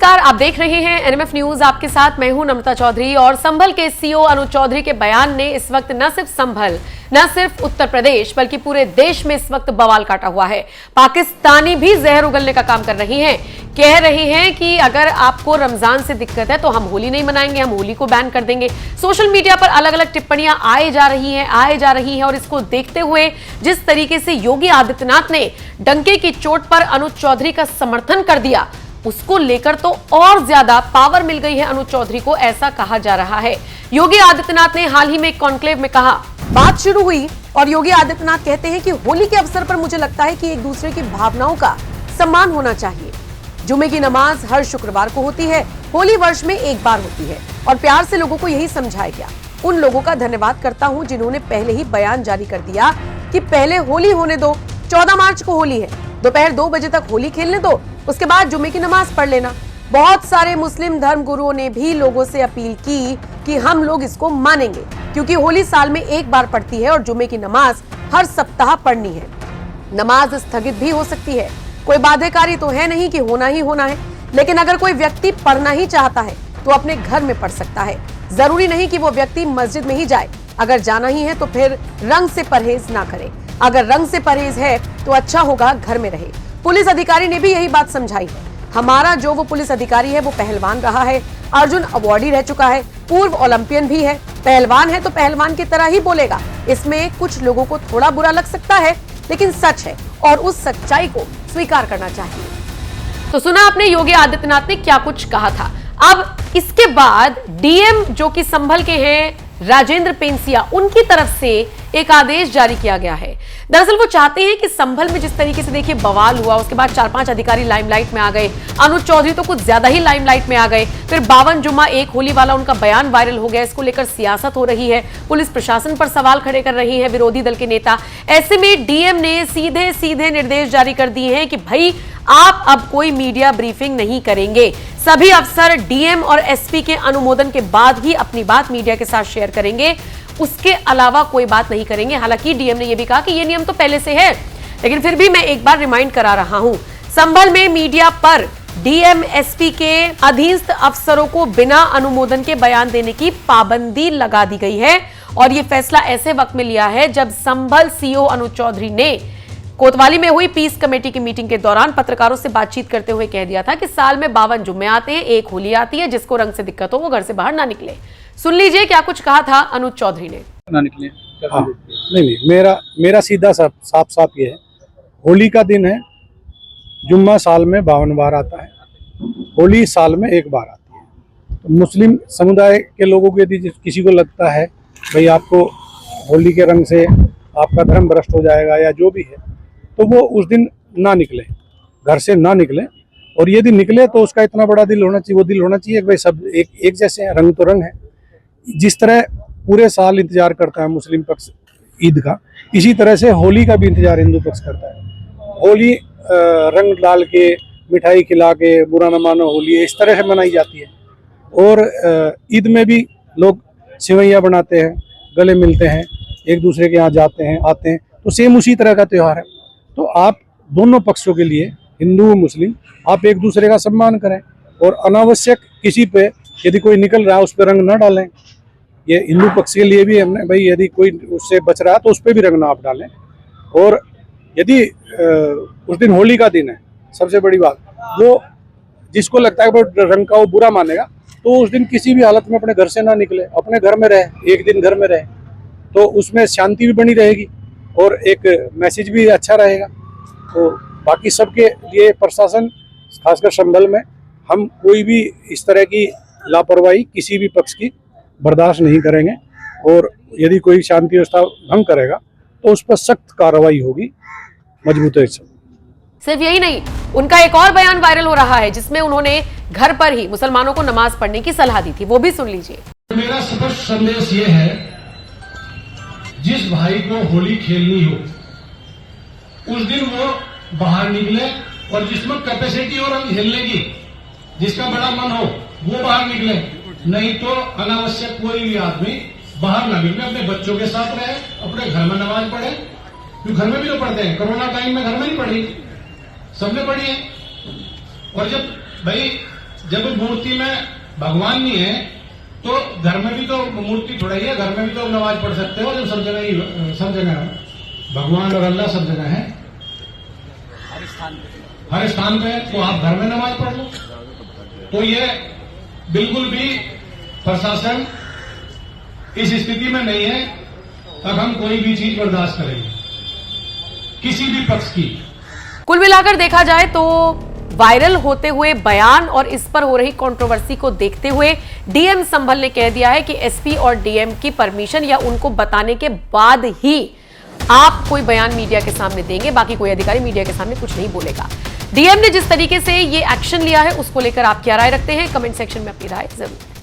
नमस्कार, आप देख रहे हैं एनएमएफ न्यूज। आपके साथ मैं हूं नम्रता चौधरी। और संभल के सीओ अनुज चौधरी के बयान ने इस वक्त न सिर्फ संभल, न सिर्फ उत्तर प्रदेश, बल्कि पूरे देश में इस वक्त बवाल काटा हुआ है। पाकिस्तानी भी जहर उगलने का काम कर रही हैं, कह रही हैं कि अगर आपको रमजान से दिक्कत है तो हम होली नहीं मनाएंगे, हम होली को बैन कर देंगे। सोशल मीडिया पर अलग अलग टिप्पणियां आए जा रही हैं और इसको देखते हुए जिस तरीके से योगी आदित्यनाथ ने डंके की चोट पर अनुज चौधरी का समर्थन कर दिया, उसको लेकर तो और ज्यादा पावर मिल गई है अनुज चौधरी को, ऐसा कहा जा रहा है। योगी आदित्यनाथ ने हाल ही में एक कॉन्क्लेव में कहा, बात शुरू हुई और योगी आदित्यनाथ कहते हैं कि होली के अवसर पर मुझे लगता है कि एक दूसरे की भावनाओं का सम्मान होना चाहिए। जुमे की नमाज हर शुक्रवार को होती है, होली वर्ष में एक बार होती है और प्यार से लोगों को यही समझाया गया। उन लोगों का धन्यवाद करता हूं जिन्होंने पहले ही बयान जारी कर दिया कि पहले होली होने दो, 14 मार्च को होली है, दोपहर 2 बजे तक होली खेलने दो, उसके बाद जुमे की नमाज पढ़ लेना। बहुत सारे मुस्लिम धर्म गुरुओं ने भी लोगों से अपील की कि हम लोग इसको मानेंगे, क्योंकि होली साल में एक बार पड़ती है और जुमे की नमाज हर सप्ताह पढ़नी है। नमाज स्थगित भी हो सकती है, कोई बाध्यकारी तो है नहीं कि होना ही होना है, लेकिन अगर कोई व्यक्ति पढ़ना ही चाहता है तो अपने घर में पढ़ सकता है। जरूरी नहीं कि वो व्यक्ति मस्जिद में ही जाए, अगर जाना ही है तो फिर रंग से परहेज ना करे। अगर रंग से परहेज है तो अच्छा होगा घर में रहे। पुलिस अधिकारी ने भी यही बात समझाई है। हमारा जो वो पुलिस अधिकारी है वो पहलवान रहा है, अर्जुन अवार्डी रह चुका है, पूर्व ओलंपियन भी है, पहलवान है तो पहलवान की तरह ही बोलेगा। इसमें कुछ लोगों को थोड़ा बुरा लग सकता है, लेकिन सच है और उस सच्चाई को स्वीकार करना चाहिए। तो सुना आपने योगी आदित्यनाथ ने क्या कुछ कहा था। अब इसके बाद डीएम जो कि संभल के हैं राजेंद्र पेंसिया, उनकी तरफ से एक आदेश जारी किया गया है। दरअसल वो चाहते हैं कि संभल में जिस तरीके से देखिए बवाल हुआ, उसके बाद 4-5 अधिकारी लाइमलाइट में आ गए, अनुज चौधरी तो कुछ ज्यादा ही लाइमलाइट में आ गए, फिर 52 जुम्मा एक होली वाला उनका बयान वायरल हो गया। इसको लेकर सियासत हो रही है, पुलिस प्रशासन पर सवाल खड़े कर रही है विरोधी दल के नेता। ऐसे में डीएम ने सीधे सीधे निर्देश जारी कर दिए हैं कि भाई आप अब कोई मीडिया ब्रीफिंग नहीं करेंगे, सभी अफसर डीएम और एसपी के अनुमोदन के बाद ही अपनी बात मीडिया के साथ शेयर करेंगे, उसके अलावा कोई बात नहीं करेंगे। हालांकि डीएम ने यह भी कहा कि यह नियम तो पहले से है, लेकिन फिर भी मैं एक बार रिमाइंड करा रहा हूं, संभल में मीडिया पर डीएम एसपी के अधीनस्थ अफसरों को बिना अनुमोदन के बयान देने की पाबंदी लगा दी गई है। और यह फैसला ऐसे वक्त में लिया है जब संभल सीओ अनुज चौधरी ने कोतवाली में हुई पीस कमेटी की मीटिंग के दौरान पत्रकारों से बातचीत करते हुए कह दिया था कि साल में 52 जुम्मे आते हैं, एक होली आती है, जिसको रंग से दिक्कत हो वो घर से बाहर ना निकले। सुन लीजिए क्या कुछ कहा था अनुज चौधरी ने। ना निकले। हाँ, नहीं, मेरा सीधा साफ ये है, होली का दिन है, जुम्मा साल में 52 बार आता है, होली साल में एक बार आती है। तो मुस्लिम समुदाय के लोगों को यदि किसी को लगता है भाई आपको होली के रंग से आपका धर्म भ्रष्ट हो जाएगा या जो भी है, तो वो उस दिन ना निकले, घर से ना निकले। और यदि निकले तो उसका इतना बड़ा दिल होना चाहिए, वो दिल होना चाहिए कि भाई सब एक जैसे हैं, रंग तो रंग है। जिस तरह पूरे साल इंतजार करता है मुस्लिम पक्ष ईद का, इसी तरह से होली का भी इंतजार हिंदू पक्ष करता है। होली रंग डाल के, मिठाई खिला के, बुरा न मानो होली, इस तरह से मनाई जाती है। और ईद में भी लोग सेवैयाँ बनाते हैं, गले मिलते हैं, एक दूसरे के यहाँ जाते हैं, आते हैं, तो सेम उसी तरह का त्यौहार है। तो आप दोनों पक्षों के लिए, हिंदू मुस्लिम, आप एक दूसरे का सम्मान करें और अनावश्यक किसी पे यदि कोई निकल रहा है उस पर रंग न डालें। ये हिंदू पक्ष के लिए भी हमने भाई, यदि कोई उससे बच रहा है तो उस पर भी रंग ना आप डालें। और यदि उस दिन होली का दिन है, सबसे बड़ी बात, वो जिसको लगता है कि रंग का वो बुरा मानेगा, तो उस दिन किसी भी हालत में अपने घर से ना निकले, अपने घर में रहे, एक दिन घर में रहे, तो उसमें शांति भी बनी रहेगी और एक मैसेज भी अच्छा रहेगा। तो बाकी सबके लिए प्रशासन, खासकर संभल में, हम कोई भी इस तरह की लापरवाही किसी भी पक्ष की बर्दाश्त नहीं करेंगे। और यदि कोई शांति व्यवस्था भंग करेगा तो उस पर सख्त कार्रवाई होगी, मजबूती से। सिर्फ यही नहीं, उनका एक और बयान वायरल हो रहा है जिसमें उन्होंने घर पर ही मुसलमानों को नमाज पढ़ने की सलाह दी थी, वो भी सुन लीजिए। मेरा स्पष्ट संदेश ये है, जिस भाई को होली खेलनी हो उस दिन वो बाहर निकले, और जिसमें कैपेसिटी हो रंग खेलने की, जिसका बड़ा मन हो वो बाहर निकले, नहीं तो अनावश्यक कोई भी आदमी बाहर ना निकले, अपने बच्चों के साथ रहे, अपने घर में नमाज पढ़े। क्यों घर में भी तो पढ़ते हैं, कोरोना टाइम में घर में नहीं पढ़ी, सबने पढ़ी है। और जब भाई जब मूर्ति में भगवान नहीं है तो घर में भी तो मूर्ति थोड़ा ही है, घर में भी तो नमाज पढ़ सकते हो। जब सब जगह भगवान और अल्लाह सब जगह है, हर स्थान पे, तो आप घर में नमाज पढ़ लो। तो ये बिल्कुल भी प्रशासन इस स्थिति में नहीं है अब हम कोई भी चीज बर्दाश्त करेंगे किसी भी पक्ष की। कुल मिलाकर देखा जाए तो वायरल होते हुए बयान और इस पर हो रही कंट्रोवर्सी को देखते हुए डीएम संभल ने कह दिया है कि एसपी और डीएम की परमिशन या उनको बताने के बाद ही आप कोई बयान मीडिया के सामने देंगे, बाकी कोई अधिकारी मीडिया के सामने कुछ नहीं बोलेगा। डीएम ने जिस तरीके से ये एक्शन लिया है उसको लेकर आप क्या राय रखते हैं? कमेंट सेक्शन में अपनी राय जरूर दें।